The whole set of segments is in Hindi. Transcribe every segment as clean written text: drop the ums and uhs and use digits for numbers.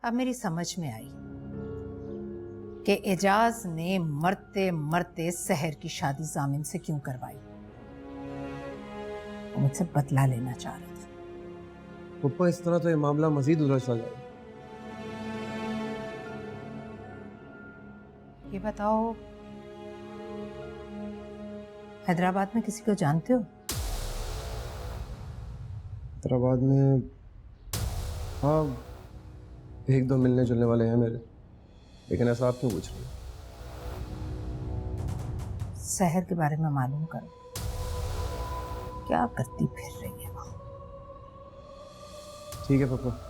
अब मेरी समझ में आई कि एजाज ने मरते मरते सहर की शादी जामिन से क्यों करवाई। वो मुझसे बदला लेना चाह रहे थे। पप्पा इस तरह तो ये मामला मजीद उलझ जाएगा। ये बताओ, हैदराबाद में किसी को जानते हो? हैदराबाद में हाँ, एक दो मिलने जुलने वाले हैं मेरे, लेकिन ऐसा आप क्यों पूछ रहे हैं? शहर के बारे में मालूम करो, क्या करती फिर रही है वो। ठीक है पापा।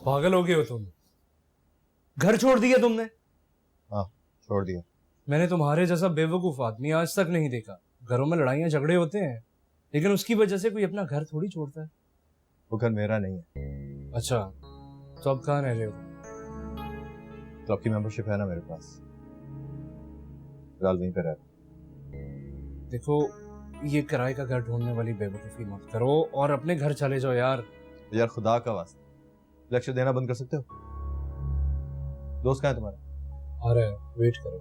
पागल हो गए हो तुम? घर छोड़ दिया तुमने? हाँ, छोड़ दिया। मैंने तुम्हारे जैसा बेवकूफ आदमी आज तक नहीं देखा। घरों में लड़ाइयाँ झगड़े होते हैं, लेकिन उसकी वजह से कोई अपना घर थोड़ी छोड़ता है। वो घर मेरा नहीं है। अच्छा, तो अब कहाँ रह रहे हो? क्लब की मेंबरशिप है ना मेरे पास, फिलहाल वहीं पे रह रहा हूं। देखो, ये किराए का घर ढूंढने वाली बेवकूफी मत करो और अपने घर चले जाओ यार। यार खुदा का वास्ता, लेक्चर देना बंद कर सकते हो? दोस्त कहाँ है तुम्हारा? आ रहा है, वेट करो।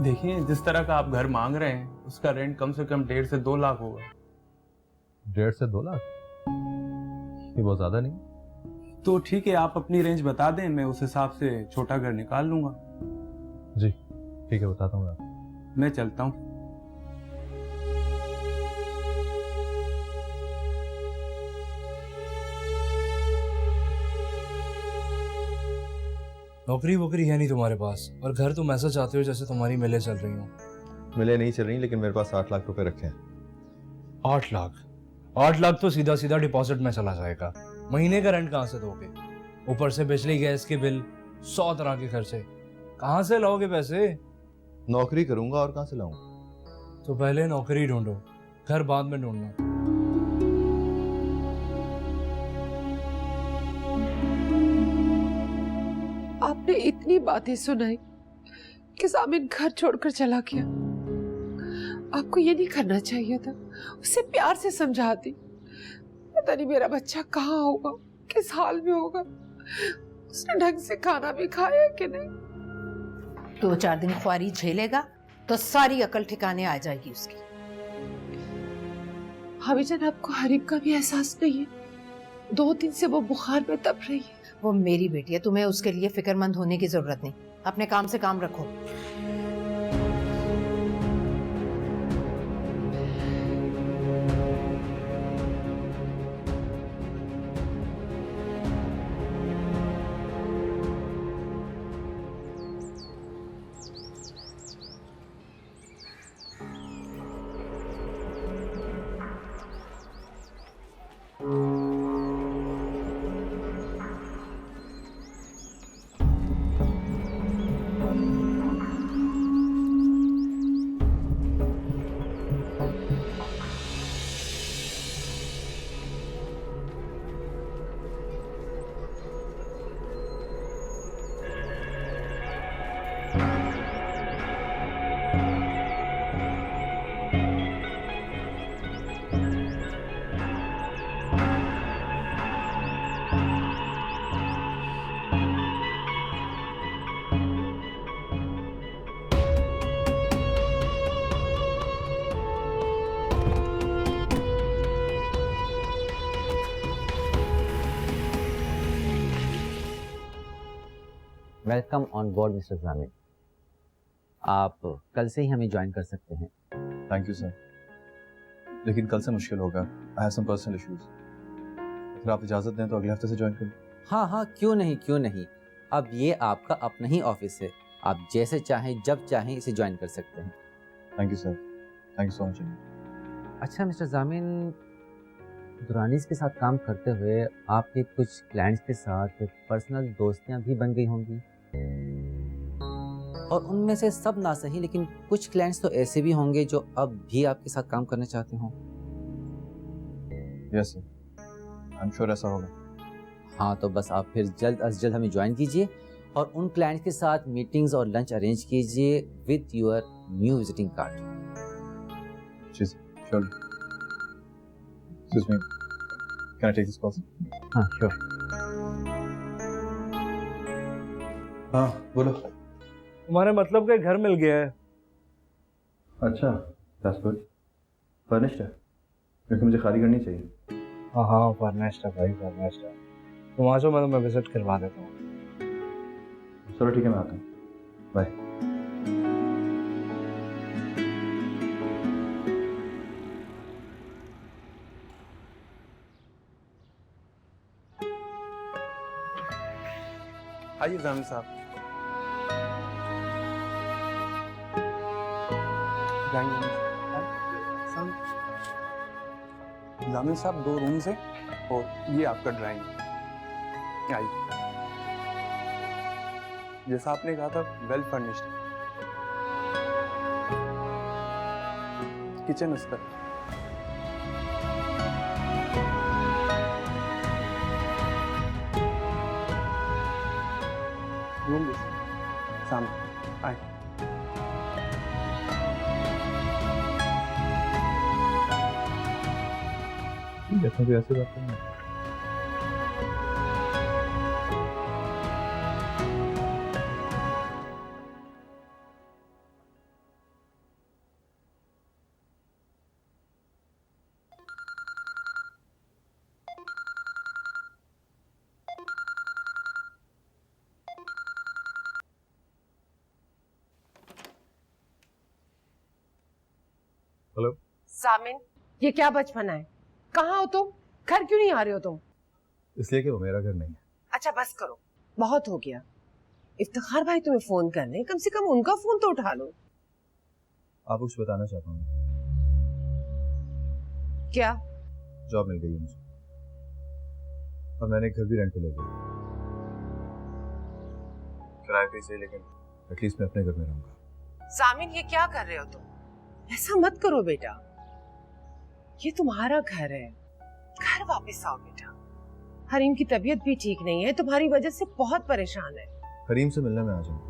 देखिए, जिस तरह का आप घर मांग रहे हैं उसका रेंट कम से कम 1.5 से 2 लाख होगा। 1.5 से 2 लाख? ये बहुत ज्यादा नहीं? तो ठीक है, आप अपनी रेंज बता दें, मैं उस हिसाब से छोटा घर निकाल लूंगा। जी ठीक है, बताता हूँ आपको। मैं चलता हूँ। नौकरी वोकरी है नहीं तुम्हारे पास, और घर तुम ऐसा चाहते हो जैसे तुम्हारी मिलें चल रही हो। मिले नहीं चल रही, लेकिन मेरे पास 8 लाख रुपए रखे हैं। 8 लाख? 8 लाख तो सीधा सीधा डिपॉजिट में चला जाएगा। महीने का रेंट कहाँ से दोगे? ऊपर से बिजली गैस के बिल, 100 तरह के खर्चे, कहाँ से लाओगे पैसे? नौकरी करूंगा और कहाँ से लाऊंगा? तो पहले नौकरी ढूंढो, घर बाद में ढूंढना। आपने इतनी बातें सुनाई कि जामिन घर छोड़कर चला गया। आपको ये नहीं करना चाहिए था, उसे प्यार से समझाती। पता नहीं मेरा बच्चा कहाँ होगा, किस हाल में होगा, उसने ढंग से खाना भी खाया कि नहीं। 2-4 दिन ख्वारी झेलेगा तो सारी अकल ठिकाने आ जाएगी उसकी। भाभीजान, आपको हरीब का भी एहसास नहीं है? 2 दिन से वो बुखार में तप रही है। वो मेरी बेटी है, तुम्हें उसके लिए फिक्रमंद होने की जरूरत नहीं। अपने काम से काम रखो। वेलकम ऑन बोर्ड मिस्टर जामिन। आप कल से ही हमें ज्वाइन कर सकते हैं। थैंक यू सर, लेकिन कल से मुश्किल होगा। I have some personal issues. अगर आप इजाजत दें तो अगले हफ्ते से ज्वाइन करूं। हाँ हाँ, क्यों नहीं क्यों नहीं। अब ये आपका अपना ही ऑफिस है, आप जैसे चाहें जब चाहें इसे ज्वाइन कर सकते हैं। Thank you sir, thank you so much. अच्छा मिस्टर जामिन, दुरानीस के साथ काम करते हुए आपके कुछ क्लाइंट्स के साथ पर्सनल दोस्तियां भी बन गई होंगी। और उनमें से सब ना सही लेकिन कुछ क्लाइंट्स तो ऐसे भी होंगे जो अब भी आपके साथ काम करना चाहते हों। Yes sir, I am sure ऐसा होगा। हाँ, तो बस आप फिर जल्द अज जल्द हमें ज्वाइन कीजिए और उन क्लाइंट्स के साथ मीटिंग्स और लंच अरेंज कीजिए with your new visiting card. जी sure. Excuse me, can I take this call? हाँ श्योर। हाँ बोलो। तुम्हारे मतलब का घर मिल गया है। अच्छा, दैट्स गुड। फर्निश्ड है क्योंकि मुझे खाली करनी चाहिए। हाँ हाँ, फर्निश्ड है भाई, फर्निश्ड है। तुम आ जाओ, मैं विजिट करवा देता हूँ। चलो ठीक है, मैं आता हूँ। बाय। आइए जामिल साहब। जामिल साहब 2 रूम्स हैं और ये आपका ड्राइंग। आइए, जैसा आपने कहा था वेल फर्निश्ड किचन उस पर। रूम सामने आए। देखो भी ऐसी बात नहीं। हेलो सामिन, ये क्या बचपना है? कहाँ हो तुम? घर क्यों नहीं आ रहे हो तुम? इसलिए कि वो मेरा घर नहीं है। अच्छा बस करो, बहुत हो गया। इफ्तिखार भाई तुम्हें फोन कर रहे हैं, कम से कम उनका फोन तो उठा लो। आपको कुछ बताना चाहता हूँ। क्या? जॉब मिल गई है मुझे और मैंने एक घर भी रेंट पे ले लिया। किराए पे से, लेकिन एटलीस्ट मैं अपने घर में रहूंगा। सामिन, ये क्या कर रहे हो तुम? ऐसा मत करो बेटा, ये तुम्हारा घर है, घर वापस आओ बेटा। हरीम की तबीयत भी ठीक नहीं है, तुम्हारी वजह से बहुत परेशान है। हरीम से मिलने में आ जाऊंगा,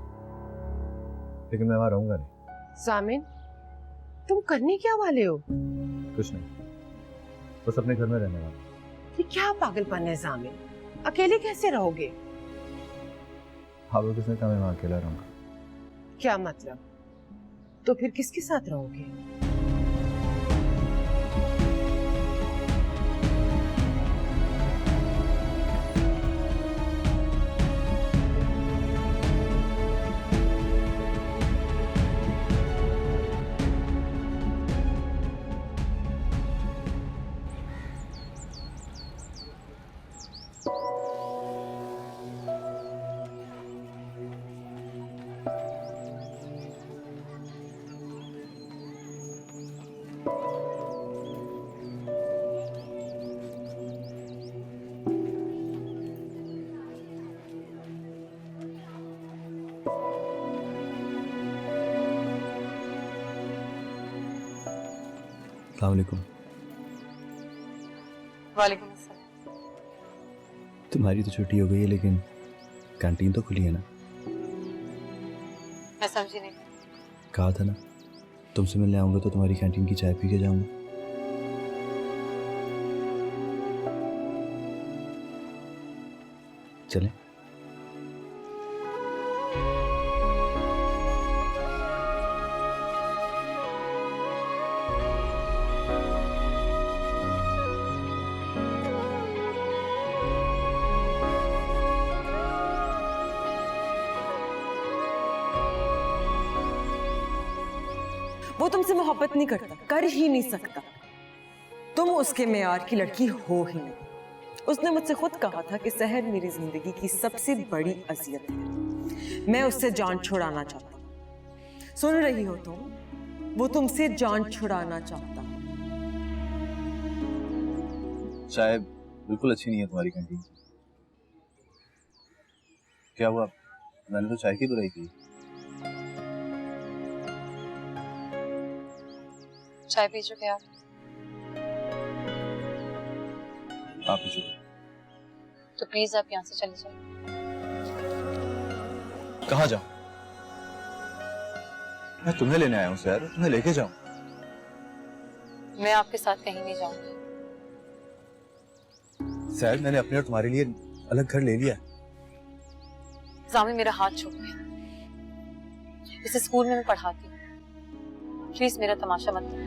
लेकिन मैं वहां रहूंगा नहीं। सामिन, तुम करने क्या वाले हो? कुछ नहीं, बस अपने घर में रहने वाला। ये क्या पागलपन है सामिन? अकेले कैसे रहोगे? आप लोग किसने कहा मैं वहां अकेला रहूंगा? क्या मतलब? तो फिर किसके साथ रहोगे? अस्सलाम वालेकुम। वालेकुम अस्सलाम। तुम्हारी तो छुट्टी हो गई है, लेकिन कैंटीन तो खुली है ना? मैं समझी नहीं। कहा था ना, तुमसे मिलने आऊंगा तो तुम्हारी कैंटीन की चाय पी के जाऊंगा। चलें? वो तुमसे मोहब्बत नहीं करता, कर ही नहीं सकता। तुम उसके मेयार की लड़की हो ही नहीं। उसने मुझसे खुद कहा था कि सहर मेरी जिंदगी की सबसे बड़ी अजियत है, मैं उससे जान छुड़ाना चाहता हूँ। सुन रही हो तुम? वो तुमसे जान छुड़ाना चाहता। चाय बिल्कुल अच्छी नहीं है तुम्हारी कैंटीन की। क्या हुआ? मैंने तो चाय की बुराई की। चाय पी चुके आप? आप ही चुके। तो प्लीज आप यहाँ से चले जाइए। कहाँ जाऊं? मैं तुम्हें लेने आया हूँ सर, तुम्हें लेके जाऊं। मैं आपके साथ कहीं नहीं जाऊंगी। सर मैंने अपने और तुम्हारे लिए अलग घर ले लिया है। जामिन मेरा हाथ छूट गया। इस स्कूल में मैं पढ़ाती हूँ। प्लीज मेरा तमाशा मत करो।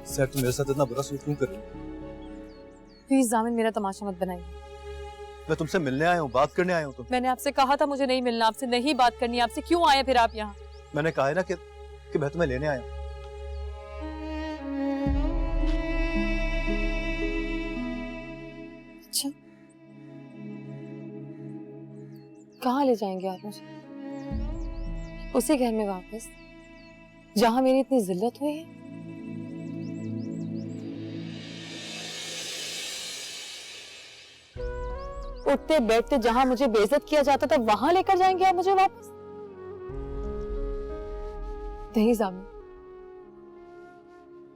सर तुम मेरे साथ इतना बुरा सलूक क्यों कर रहे हो? प्लीज जामिन मेरा तमाशा मत बनाइए। मैं तुमसे मिलने आया हूँ, बात करने आया हूँ। तुम मैंने आपसे कहा था मुझे नहीं मिलना, आपसे नहीं बात करनी। आपसे क्यों आए फिर आप यहाँ? मैंने कहा है ना कि मैं तुम्हें लेने आया हूँ। अच्छा, कहाँ ले जाएंगे आप मुझे? उसी घर में वापस जहां मेरी इतनी जिल्लत हुई है? उठते बैठते जहां मुझे बेइज्जत किया जाता था वहां लेकर जाएंगे आप मुझे वापस? नहीं जामिन,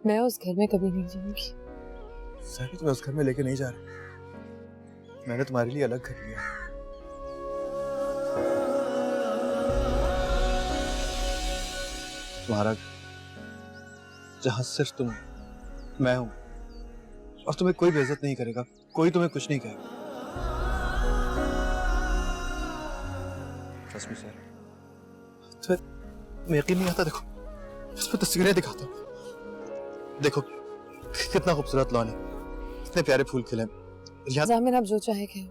मैं उस घर में कभी नहीं जाऊंगी। सर तुम्हें उस घर में लेके नहीं जा रहा। मैंने तुम्हारे लिए अलग घर लिया। तुम्हारा जहां सिर्फ तुम, मैं हूं, और तुम्हें कोई बेइज्जत नहीं करेगा, कोई तुम्हें कुछ नहीं कहेगा। Trust me sir. तुम्हें यकीन नहीं आता? देखो इसमें तस्वीरें दिखाता हूँ। देखो कितना खूबसूरत लॉन है, कितने प्यारे फूल खिले हैं। जामिन आप जो चाहे कहें,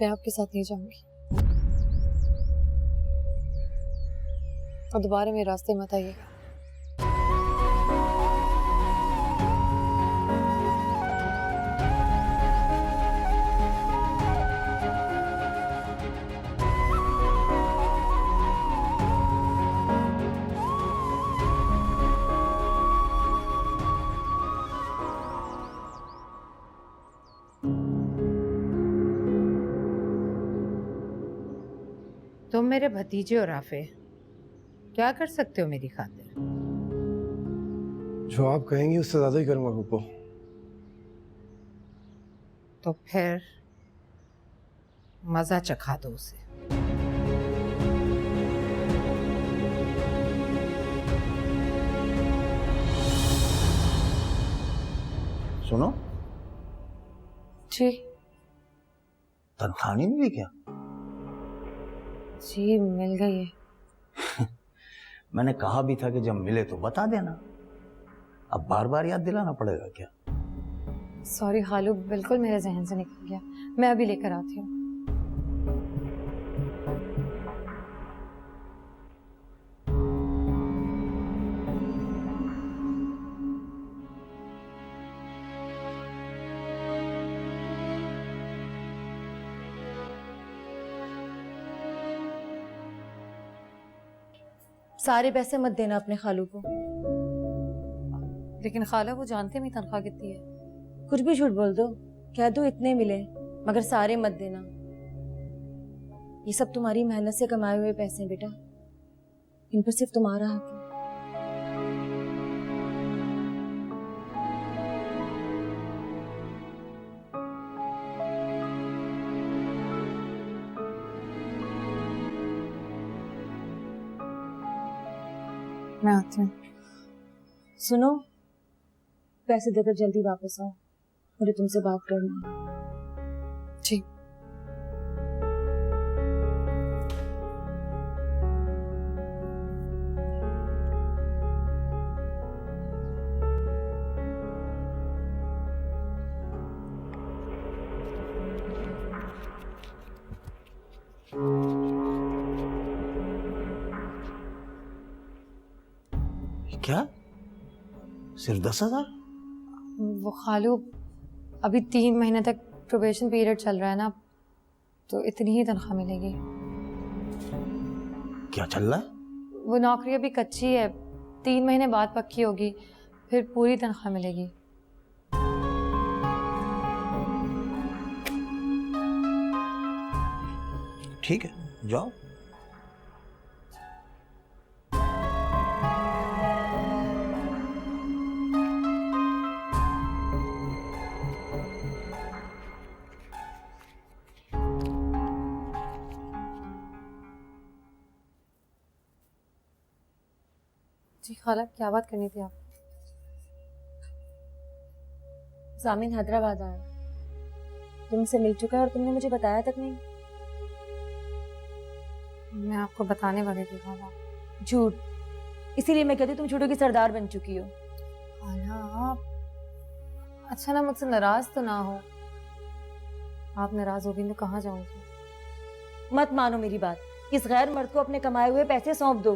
मैं आपके साथ नहीं जाऊंगी। और दोबारा मेरे रास्ते मत आइएगा। तुम मेरे भतीजे हो राफे, क्या कर सकते हो मेरी खातिर? जो आप कहेंगी उससे ज्यादा ही करूंगा पप्पू। तो फिर मजा चखा दो उसे। सुनो, जी तनख्वाह नहीं मिली क्या? जी मिल गई है। मैंने कहा भी था कि जब मिले तो बता देना। अब बार बार याद दिलाना पड़ेगा क्या? सॉरी खालू, बिल्कुल मेरे जहन से निकल गया। मैं अभी लेकर आती हूँ। सारे पैसे मत देना अपने खालू को। लेकिन खाला वो जानते हैं मेरी तनख्वाह कितनी है। कुछ भी झूठ बोल दो, कह दो इतने मिले, मगर सारे मत देना। ये सब तुम्हारी मेहनत से कमाए हुए पैसे हैं बेटा, इन पर सिर्फ तुम्हारा हक है। मैं आती हूँ। सुनो, पैसे देकर जल्दी वापस आओ, मुझे तुमसे बात करनी है। जी। क्या? सिर्फ 10,000? वो खालू, अभी 3 महीने तक प्रोबेशन पीरियड चल रहा है ना, तो इतनी ही तनख्वाह मिलेगी। क्या चल रहा है? वो नौकरी अभी कच्ची है, 3 महीने बाद पक्की होगी, फिर पूरी तनख्वाह मिलेगी। ठीक है, जाओ। जी खाला, क्या बात करनी थी आप? जामिन हैदराबाद आया, तुमसे मिल चुका है और तुमने मुझे बताया तक नहीं। मैं आपको बताने वाली थी खाला। झूठ, इसीलिए मैं कहती तुम झूठों की सरदार बन चुकी हो। खाला आप अच्छा ना मुझसे नाराज तो ना हो। आप नाराज होगी तो कहाँ जाऊंगी? मत मानो मेरी बात, इस गैर मर्द को अपने कमाए हुए पैसे सौंप दो,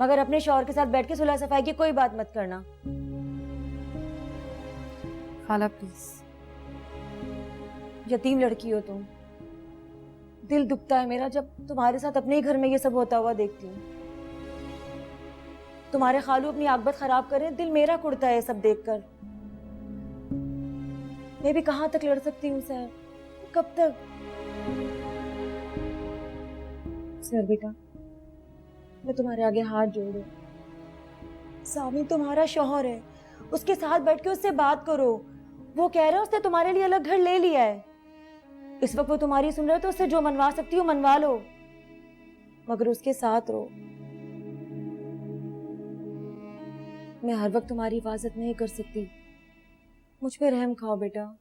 मगर अपने शौहर के साथ बैठ के सुलह सफाई की कोई बात मत करना। खाला प्लीज। यतीम लड़की हो तुम, दिल दुखता है मेरा जब तुम्हारे साथ अपने ही घर में ये सब होता हुआ देखती हूँ। तुम्हारे खालू अपनी आकबत खराब करें, दिल मेरा कुड़ता है ये सब देखकर। मैं भी कहाँ तक लड़ सकती हूँ सर, कब तक? सर बेटा, मैं तुम्हारे आगे हाथ जोड़ू, सामी तुम्हारा शौहर है, उसके साथ बैठ के उससे बात करो। वो कह रहा है उसने तुम्हारे लिए अलग घर ले लिया है, इस वक्त वो तुम्हारी सुन रहा है, तो उससे जो मनवा सकती हो मनवा लो, मगर उसके साथ रहो। मैं हर वक्त तुम्हारी हिफाजत नहीं कर सकती, मुझ पे रहम खाओ बेटा।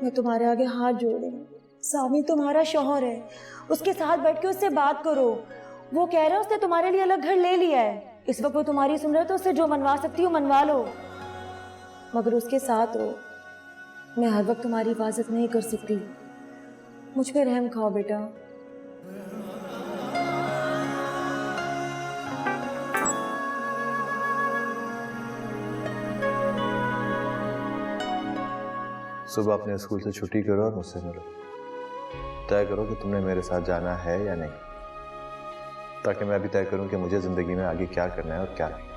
मैं तुम्हारे आगे हाथ जोड़ रही हूँ, सामी तुम्हारा शौहर है, उसके साथ बैठ के उससे बात करो। वो कह रहा है उसने तुम्हारे लिए अलग घर ले लिया है, इस वक्त वो तुम्हारी सुन रहा है, तो उससे जो मनवा सकती हो मनवा लो, मगर उसके साथ रहो। मैं हर वक्त तुम्हारी हिफाजत नहीं कर सकती, मुझ पे रहम खाओ बेटा। सुबह अपने स्कूल से छुट्टी करो और मुझसे मिलो। तय करो कि तुमने मेरे साथ जाना है या नहीं, ताकि मैं भी तय करूं कि मुझे जिंदगी में आगे क्या करना है और क्या नहीं।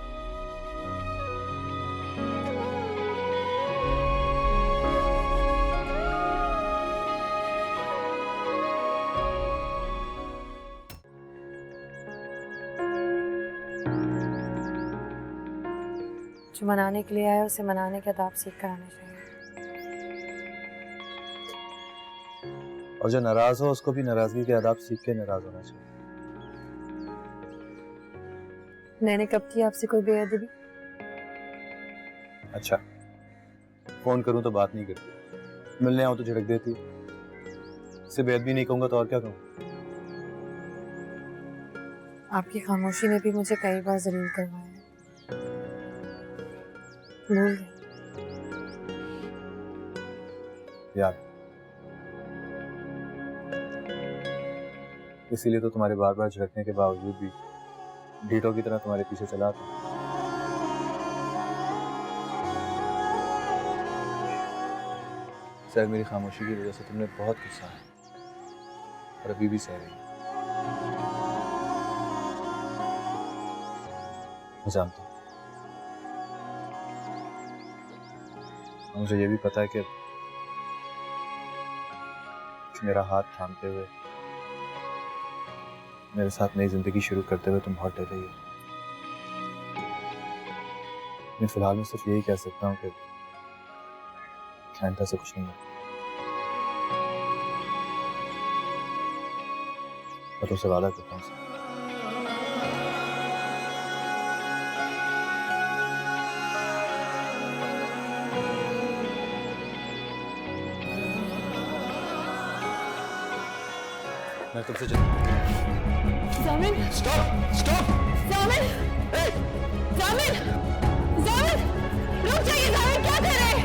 जो मनाने के लिए आया उसे मनाने के आदाब सीख कर आना चाहिए। और जो नाराज हो उसको भी नाराजगी के आदाब सीख के नाराज होना चाहिए। मैंने कब की आपसे कोई बेअदबी? अच्छा, फोन करूं तो बात नहीं करती, मिलने आऊं तो झड़क देती, इसे बेअदबी नहीं कहूंगा तो और क्या कहूं? आपकी खामोशी ने भी मुझे कई बार जलील करवाया है। भूल गए? याद, इसीलिए तो तुम्हारे बार बार झड़कने के बावजूद भी ढीठों की तरह तुम्हारे पीछे चला था। शायद मेरी खामोशी की वजह से तुमने बहुत कुछ सहा और अभी भी सह रही। मैं जानता हूँ, मुझे ये भी पता है कि मेरा हाथ थामते हुए मेरे साथ नई जिंदगी शुरू करते हुए तुम बहुत डर रही हो। मैं फिलहाल में सिर्फ यही कह सकता हूँ कि आइंदा से कुछ नहीं है। मैं तुमसे वादा करता हूँ। मैं तुमसे जामिन, स्टॉप स्टॉप जामिन, जामिन, जामिन, रुक जाइए जामिन, क्या कर रहे हैं?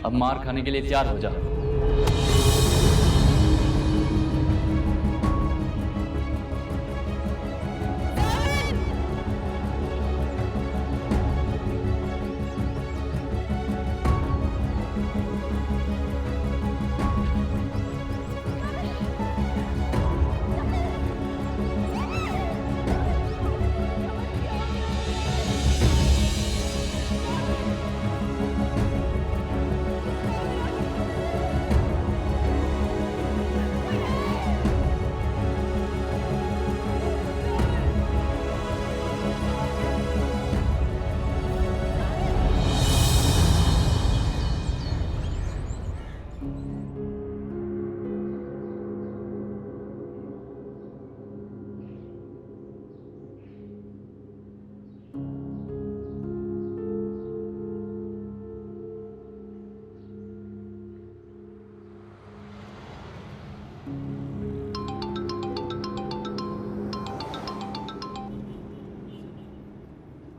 अब मार खाने के लिए तैयार हो जा।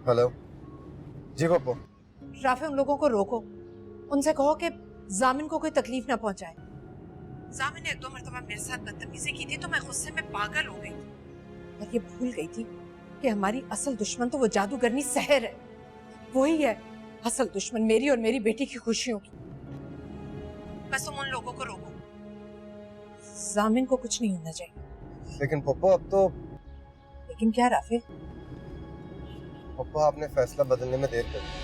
हेलो जी पप्पू। राफे, उन लोगों को रोको, उनसे कहो कि जामिन को कोई तकलीफ ना पहुंचाए। जामिन ने 1-2 मरतबा मेरे साथ बदतमीजी की थी तो मैं गुस्से में पागल हो गई थी, और ये भूल गई थी कि हमारी असल दुश्मन तो वो जादूगरनी सहर है। वही है असल दुश्मन मेरी और मेरी बेटी की खुशियों की। बस तुम उन लोगों को रोको, जामिन को कुछ नहीं होना चाहिए। लेकिन पप्पू अब तो। लेकिन क्या राफे? पप्पू आपने फैसला बदलने में देर कर दी।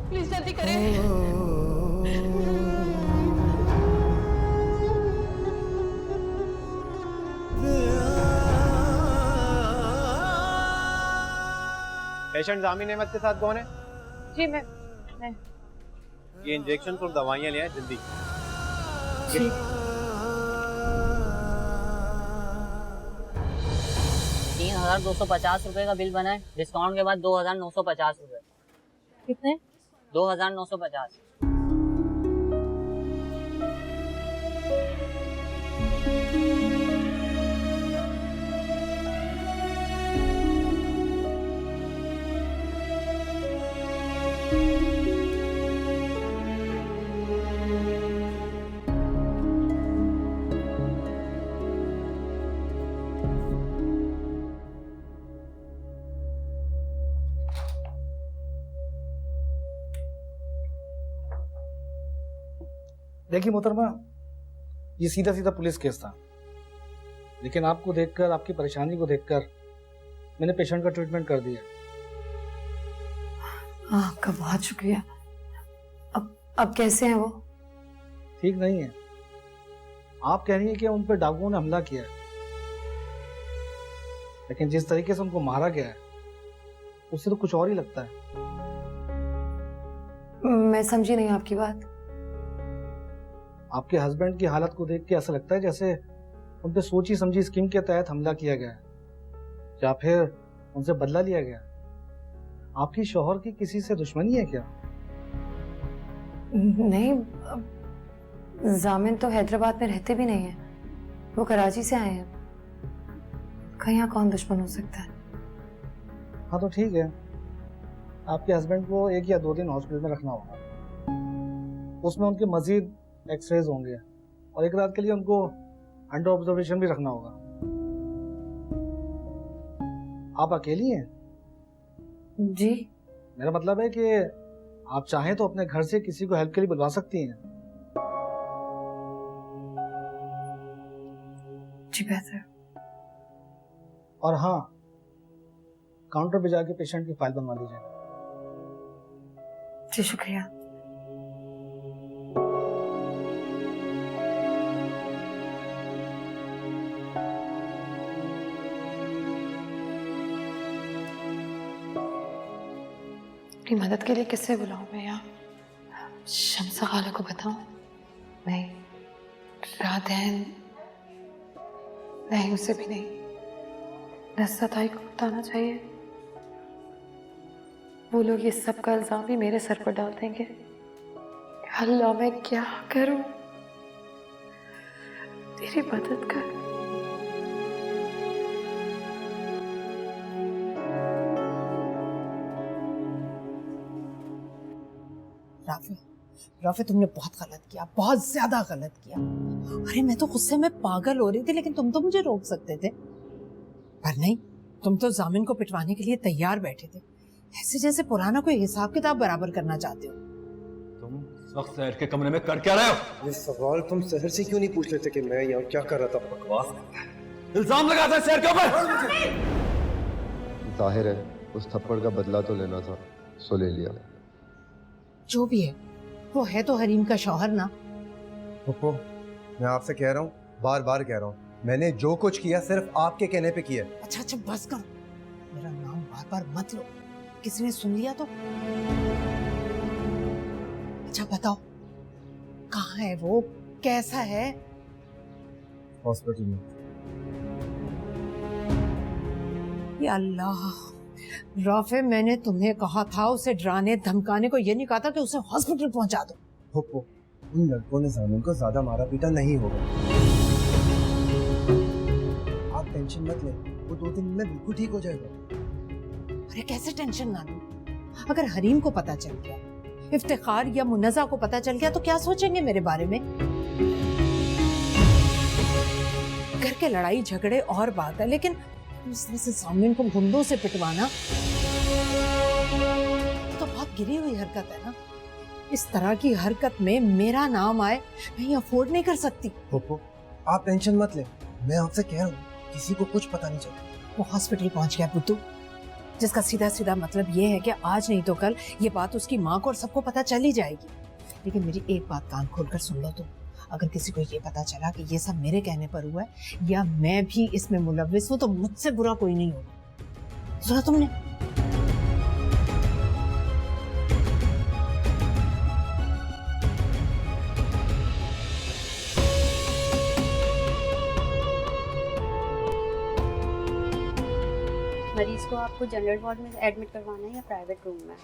प्लीज जल्दी करें। पेशेंट जामिन अहमद के साथ कौन है? जी मैं ये इंजेक्शन और दवाइयाँ ले आए जल्दी। 3,250 रुपए का बिल बना है, डिस्काउंट के बाद 2,950 रुपए। कितने? 2,950। देखिए मोहतरमा, ये सीधा सीधा पुलिस केस था, लेकिन आपको देखकर, आपकी परेशानी को देखकर मैंने पेशेंट का ट्रीटमेंट कर दिया। आपका बहुत शुक्रिया। अब कैसे हैं वो? ठीक नहीं है। आप कह रही हैं कि उन पर डाकुओं ने हमला किया है, लेकिन जिस तरीके से उनको मारा गया है उससे तो कुछ और ही लगता है। मैं समझी नहीं आपकी बात। आपके हस्बैंड की हालत को देख के ऐसा लगता है जैसे उन पे सोची समझी स्कीम के तहत हमला किया गया है, या फिर उनसे बदला लिया गया। आपकी शौहर की किसी से दुश्मनी है क्या? नहीं, जामिन तो हैदराबाद में रहते भी नहीं है, वो कराची से आए हैं। कहीं यहाँ कौन दुश्मन हो सकता है? हाँ तो ठीक है, आपके हस्बैंड को 1 या 2 दिन हॉस्पिटल में रखना होगा। उसमें उनके मजीद एक्सरेज होंगे और 1 रात के लिए उनको अंडर ऑब्जर्वेशन भी रखना होगा। आप अकेली हैं? जी। मेरा मतलब है कि आप चाहें तो अपने घर से किसी को हेल्प के लिए बुलवा सकती हैं। जी बेहतर। और हाँ, काउंटर पे जाके पेशेंट की फाइल बनवा लीजिए। जी शुक्रिया। अपनी मदद के लिए किससे बुलाऊं मैं यहाँ? शम्सा खाला को बताऊं? नहीं, राधैन नहीं, उसे भी नहीं। नस्रत आई को बताना चाहिए। वो लोग ये सब का इल्जाम ही मेरे सर पर डाल देंगे। अल्लाह मैं क्या करूं? तेरी मदद कर। राफे, राफे तुमने बहुत गलत किया, बहुत ज्यादा गलत किया। अरे मैं तो गुस्से में पागल हो रही थी, लेकिन तुम तो मुझे रोक सकते थे, पर नहीं, तुम तो जामिन को पिटवाने के लिए तैयार बैठे थे, ऐसे जैसे पुराना कोई हिसाब किताब बराबर करना चाहते हो। तुम इस वक्त सहर के कमरे में कर क्या रहे हो? ये सवाल तुम सहर से क्यों नहीं पूछ लेते कि मैं यहाँ क्या कर रहा था? बकवास करता है, इल्जाम लगाता है सहर के ऊपर। जाहिर है उस थप्पड़ का बदला तो लेना था, सो ले लिया। जो भी है, वो है तो हरीम का शौहर ना। पप्पो, मैं आपसे कह रहा हूँ, बार बार कह रहा हूँ, मैंने जो कुछ किया सिर्फ आपके कहने पे किया। अच्छा अच्छा बस करो, मेरा नाम बार बार मत लो, किसी ने सुन लिया तो। अच्छा बताओ, कहाँ है वो, कैसा है? हॉस्पिटल में। या अल्लाह, राफे मैंने तुम्हें कहा था उसे डराने धमकाने को, ये नहीं कहा था कि उसे हॉस्पिटल पहुंचा दो। पप्पो, उन लड़कों ने जामिन को ज्यादा मारा पीटा नहीं होगा। आप टेंशन मत लें, वो 2 दिन में बिल्कुल ठीक हो जाएगा। अरे कैसे टेंशन ना लूं? अगर हरीम को पता चल गया, इफ्तिखार या मुन्नजा को पता चल गया तो क्या सोचेंगे मेरे बारे में? घर के लड़ाई झगड़े और बात है, लेकिन उसने से सामने को गुंडों से पिटवाना तो बहुत गिरी हुई हरकत है ना। इस तरह की हरकत में मेरा नाम आए, मैं ये अफोर्ड नहीं कर सकती। पप्पो, आप टेंशन मत लें, मैं आपसे कह रहा हूँ, किसी को कुछ पता नहीं चला। वो हॉस्पिटल पहुंच गया बुद्धू, जिसका सीधा सीधा मतलब ये है कि आज नहीं तो कल ये बात उसकी माँ को और सबको पता चल ही जाएगी। लेकिन मेरी एक बात कान खोलकर सुन लो तुम, अगर किसी को ये पता चला कि ये सब मेरे कहने पर हुआ है या मैं भी इसमें मुलव्विस हूँ, तो मुझसे बुरा कोई नहीं होगा। सुना तुमने? मरीज को आपको जनरल वार्ड में एडमिट करवाना है या प्राइवेट रूम में?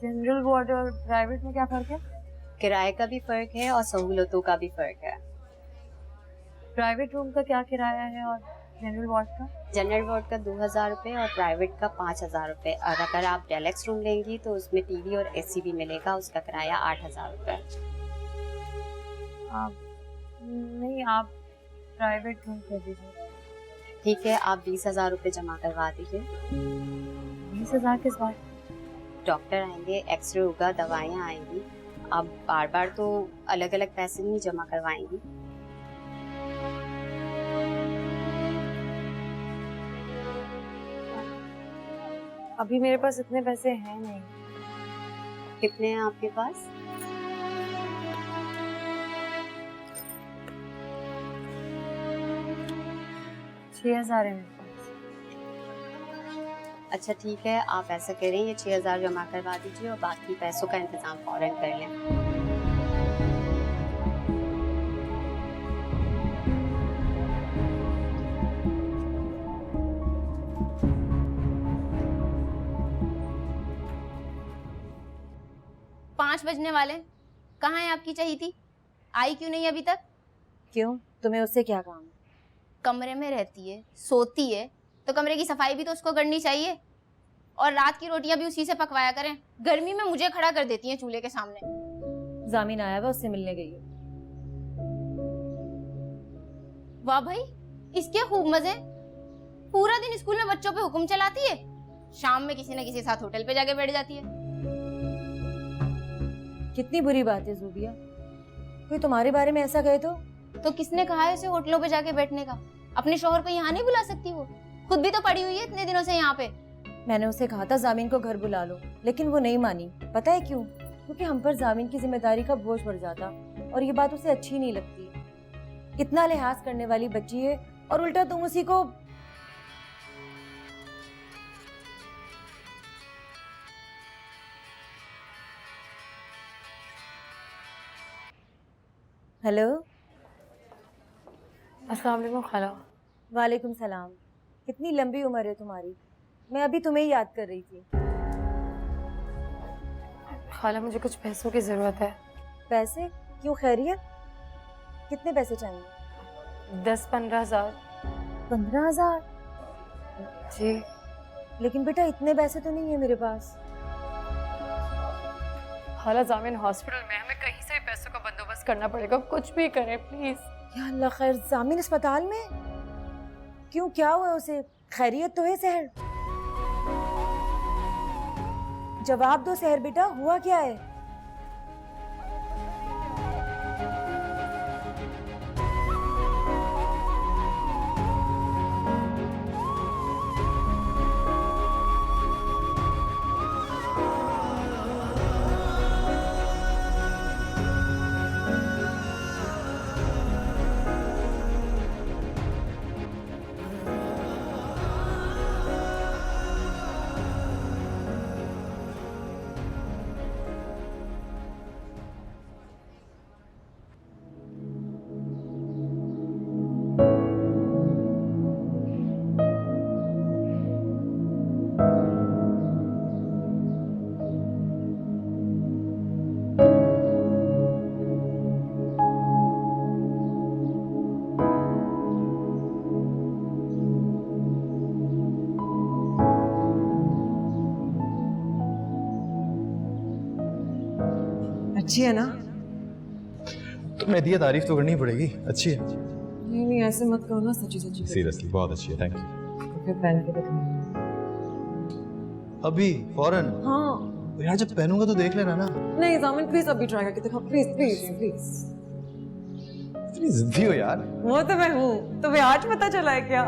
जनरल वार्ड और प्राइवेट में क्या फर्क है? किराए का भी फर्क है और सहूलतों का भी फर्क है। प्राइवेट रूम का क्या किराया है और जनरल वार्ड का? जनरल वार्ड का 2000 रुपये और प्राइवेट का 5000 रुपये। और अगर आप डेलक्स रूम लेंगी तो उसमें टीवी और एसी भी मिलेगा, उसका किराया 8000 रुपये। नहीं, आप प्राइवेट रूम कर दीजिए। ठीक है, आप 20,000 रुपये जमा करवा दीजिए। 20,000 किस बात? डॉक्टर आएंगे, एक्सरे होगा, दवाइयाँ आएंगी। आप बार बार तो अलग अलग पैसे नहीं जमा करवाएंगी। अभी मेरे पास इतने पैसे हैं नहीं। कितने हैं आपके पास? $6,000 है मेरे पास। अच्छा ठीक है, आप ऐसा करें, ये 6000 जमा करवा दीजिए और बाकी पैसों का इंतजाम फौरन कर लें। पाँच बजने वाले, कहाँ है आपकी चहीती? आई क्यों नहीं अभी तक? क्यों, तुम्हें उससे क्या काम है? कमरे में रहती है, सोती है, तो कमरे की सफाई भी तो उसको करनी चाहिए। और रात की रोटियां भी उसी से पकवाया करें। गर्मी में मुझे खड़ा कर देती हैं चूल्हे के सामने। जामिन आया हुआ, उससे मिलने गई है। वाह भाई, इसके खूब मजे। पूरा दिन स्कूल में बच्चों पे हुक्म चलाती है, शाम में किसी न किसी साथ होटल पे जाके बैठ जाती है। कितनी बुरी बात है ज़ूबिया, कोई तुम्हारे बारे में ऐसा कहे तो किसने कहा है उसे होटलों पे जाके बैठने का? अपने शौहर को यहाँ नहीं बुला सकती? वो खुद भी तो पड़ी हुई है इतने दिनों से यहाँ पे। मैंने उसे कहा था जामिन को घर बुला लो, लेकिन वो नहीं मानी। पता है क्यों? क्योंकि हम पर जामिन की जिम्मेदारी का बोझ बढ़ जाता और ये बात उसे अच्छी नहीं लगती। इतना लिहाज करने वाली बच्ची है और उल्टा तुम उसी को। हेलो, अस्सलाम वालेकुम खाला। वालेकुम सलाम। कितनी लंबी उम्र है तुम्हारी, मैं अभी तुम्हें याद कर रही थी। खाला मुझे कुछ पैसों की जरूरत है। पैसे? क्यों, खैरियत? कितने पैसे चाहिए? 10-15 हजार। 15,000? जी। लेकिन बेटा इतने पैसे तो नहीं है मेरे पास। खाला जामिन हॉस्पिटल में, हमें कहीं से भी पैसों का बंदोबस्त करना पड़ेगा, कुछ भी करें प्लीज। या अल्लाह खैर, जामिन अस्पताल में? क्यों, क्या हुआ उसे? खैरियत तो है सहर? जवाब दो सहर बेटा, हुआ क्या है? अच्छी है ना? तो मेहदी तारीफ तो करनी पड़ेगी, अच्छी है। नहीं नहीं, ऐसे मत करो ना, सच्ची सच्ची। सीरियसली बहुत अच्छी है, थैंक यू। फिर पहन के दिखाऊंगी। अभी फौरन? हाँ यार जब पहनूंगा तो देख लेना ना। नहीं जामिन, प्लीज अभी ट्राई करके दिखाओ, प्लीज प्लीज प्लीज। इतनी जिद्दी हो यार। वो तो मैं हूँ, तुम्हें आज पता चला है क्या?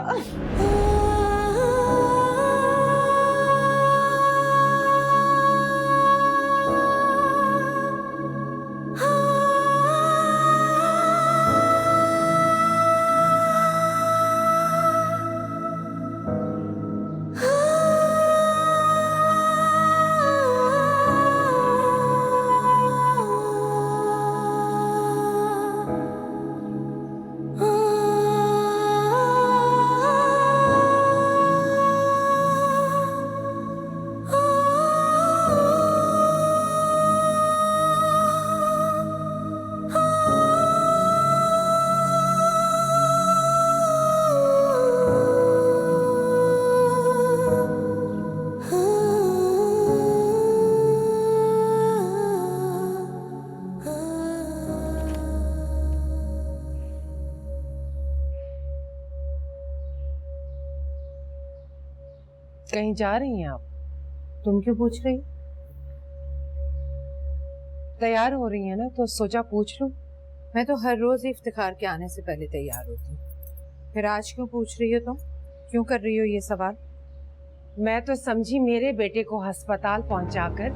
कहीं जा रही हैं आप? तुम क्यों पूछ रही? तैयार हो रही है ना, तो सोचा पूछ लूं। मैं तो हर रोज इफ्तिखार के आने से पहले तैयार होती हूँ, फिर आज क्यों पूछ रही हो तुम? क्यों कर रही हो ये सवाल? मैं तो समझी मेरे बेटे को अस्पताल पहुंचाकर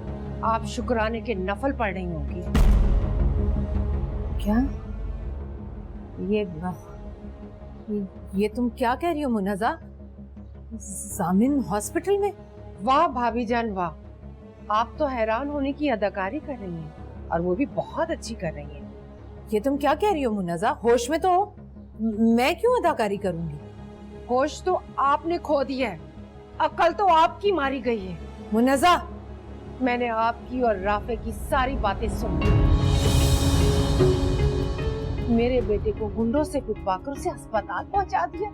आप शुक्राने के नफल पढ़ रही होंगी। क्या? ये तुम क्या कह रही हो मुन्नज़ा? जामिन हॉस्पिटल में? वाह भाभी जान वाह, आप तो हैरान होने की अदाकारी कर रही हैं, और वो भी बहुत अच्छी कर रही हैं। ये तुम क्या कह रही हो मुन्नज़ा? होश में तो हो। मैं क्यों अदाकारी करूंगी? होश तो आपने खो दिया है, अक्ल तो आपकी मारी गई है। मुन्नज़ा, मैंने आपकी और राफे की सारी बातें सुन ली। मेरे बेटे को गुंडों से पिटवाकर उसे अस्पताल पहुंचा दिया।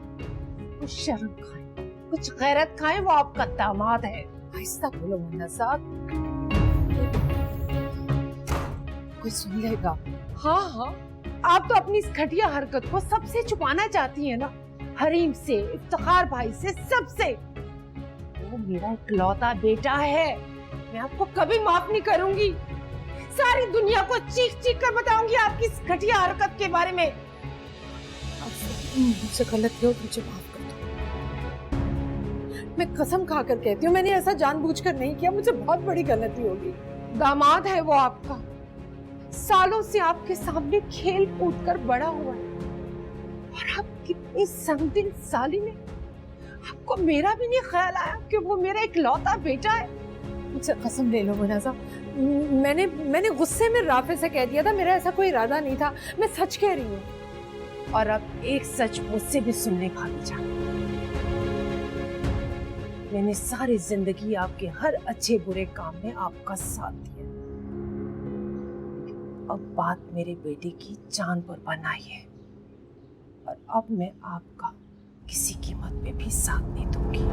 कुछ शर्म खाए, कुछ गैरत खाए, वो आपका दामाद है। आहिस्ता बोलो मुन्नज़ा, कोई सुन लेगा। हाँ हाँ, आप तो अपनी इस घटिया हरकत को सबसे छुपाना चाहती हैं ना, हरीम से, इफ्तिखार भाई से, सबसे। वो मेरा इकलौता बेटा है, मैं आपको कभी माफ नहीं करूंगी। सारी दुनिया को चीख चीख कर बताऊंगी आपकी इस घटिया हरकत के बारे में। मुझसे गलती हो, मुझे माफ कर दो। मैं कसम खाकर कहती हूँ, मैंने ऐसा जानबूझकर नहीं किया, मुझे बहुत बड़ी गलती होगी। दामाद है वो आपका, सालों से आपके सामने खेल कूद कर बड़ा हुआ है, और आप कितनी संगदिल साली में आपको मेरा भी नहीं ख्याल आया कि वो मेरा इकलौता बेटा है। मुझसे कसम ले लो मुन्नज़ा, मैंने गुस्से में राफे से कह दिया था, मेरा ऐसा कोई इरादा नहीं था, मैं सच कह रही हूँ। और अब एक सच मुझसे भी सुनने का विचार। मैंने सारी जिंदगी आपके हर अच्छे बुरे काम में आपका साथ दिया, अब बात मेरे बेटे की जान पर बन आई है और अब मैं आपका किसी कीमत पे भी साथ नहीं दूंगी।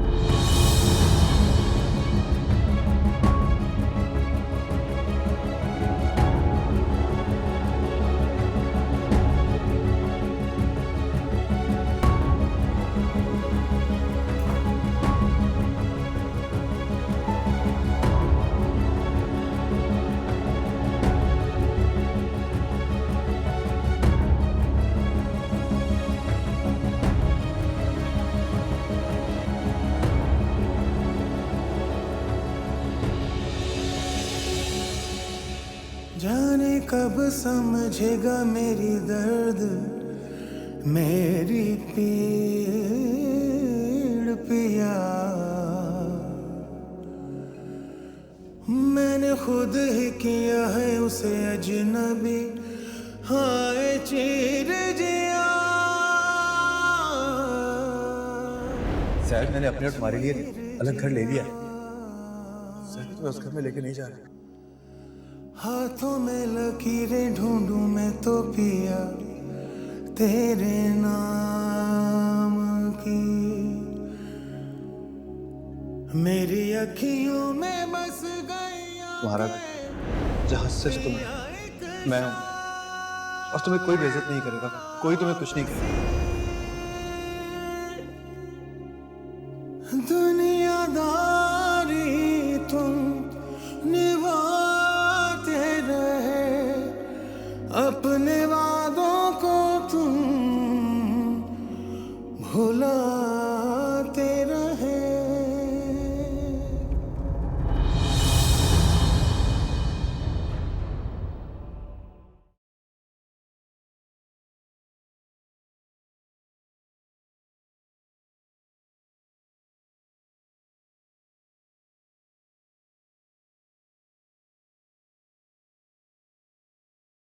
जाने कब समझेगा मेरी दर्द, मेरी पीड़ पिया। मैंने खुद ही किया है उसे अजनबी, हाय चीर जिया। सर मैंने अपने और तुम्हारे लिए अलग घर ले लिया है। सर तुम्हें उस घर में लेके नहीं जा रहा। हाथों में लकीरें ढूंढूं मैं तो पिया तेरे नाम की, मेरी अखियों में बस गई तुम्हारा जहां सिर्फ तुम मैं हूं और तुम्हें कोई बेइज्जत नहीं करेगा, कोई तुम्हें कुछ नहीं करेगा। दुनियादारी तुम निभाते रहे, अपने वादों को तुम भुला